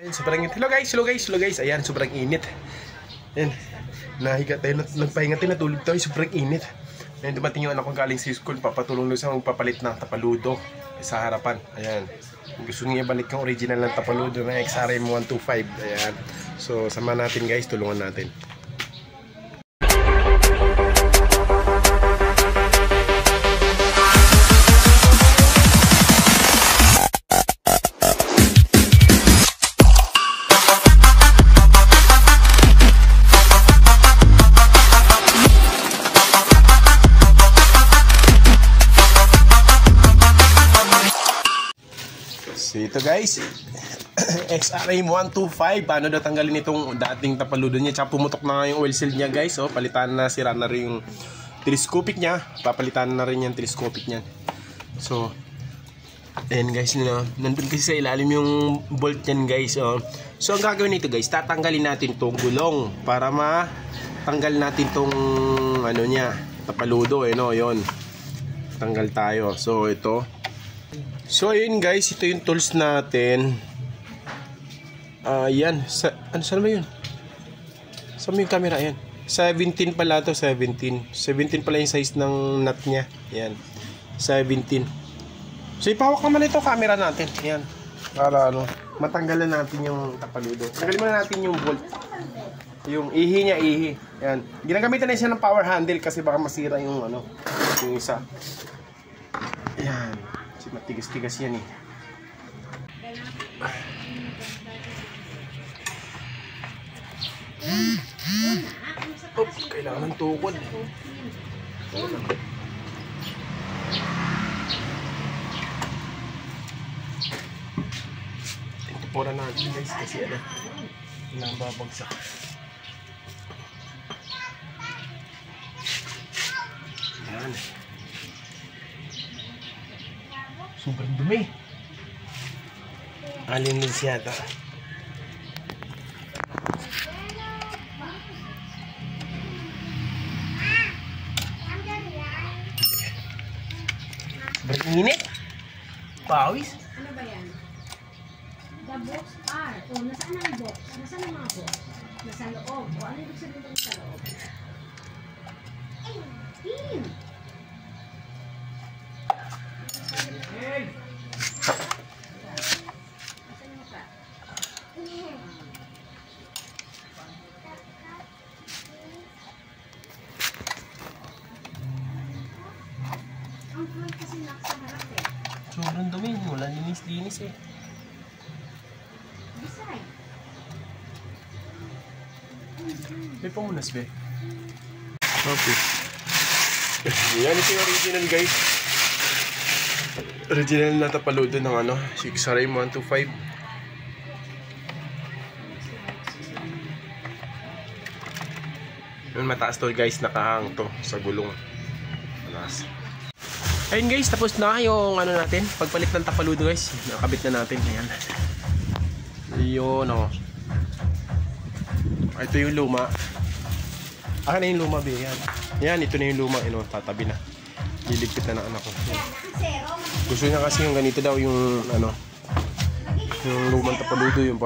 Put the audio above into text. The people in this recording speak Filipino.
Ayan, sobrang init. Hello guys. Ayan, sobrang init. Ayan, nahiga tayo, nagpahinga tayo, natulog tayo, sobrang init. Ayan, dumating yung anak ko galing sa school, papatulong doon sa magpapalit ng tapaludo sa harapan. Ayan, gusto niya balik yung original ng tapaludo na XRM 125. Ayan, so sama natin guys, tulungan natin. So ito guys, XRM 125. Paano daw tanggalin itong dating tapaludo niya? Tsaka pumutok na nga yung oil seal niya guys. Oh, palitan na, sira na rin yung telescopic niya. Papalitan na rin yung telescopic niya. So, ayan guys, nandun kasi sa ilalim yung bolt niyan guys. Oh. So ang gagawin nito guys, tatanggalin natin itong gulong para matanggal natin itong ano niya, tapaludo. No, yun. Tanggal tayo. So ito. So ayun guys, ito yung tools natin. Yan, saan ba yun? Saan mo yung camera? Ayan, 17 pala to, 17 pala yung size ng nut nya. Yan, 17. So ipahawak naman ito camera natin. Yan, para matanggalan natin yung tapaludo. Tanggalin muna natin yung bolt, yung ihi niya, ihi. Yan, ginagamitan na siya ng power handle kasi baka masira yung yung isa. Yan, matigas-tigas yan eh. Oops, kailangan ng tukod. Tintupuran natin guys kasi nababagsak. Yan. Sobrang dumi. Alin din siya ito. Sobrang init. Pawis. Ano ba yan? The box are. O, nasaan ang box? Nasaan ang mga box? Nasa loob. O, ano ibig sabihin ng sa loob? Pin! Ang front kasi nasa harap eh. Sobrang dumi. Wala linis-linis eh. Beside. May pamunas be. Okay. Yan ito yung original guys. Original na tapaludo ng XRM 125. Yun, mataas to guys, nakahang to sa gulong. Malas. Ayun guys, tapos na yung natin, pagpalit ng tapaludo guys. Nakabit na natin. Ayan. Ayun ito yung luma. Na yung luma be. Yan, ito na yung luma. Tatabi na. Liligpit na ng anak ko. Gusto niya kasi yung ganito daw yung yung lumang tapaludo yung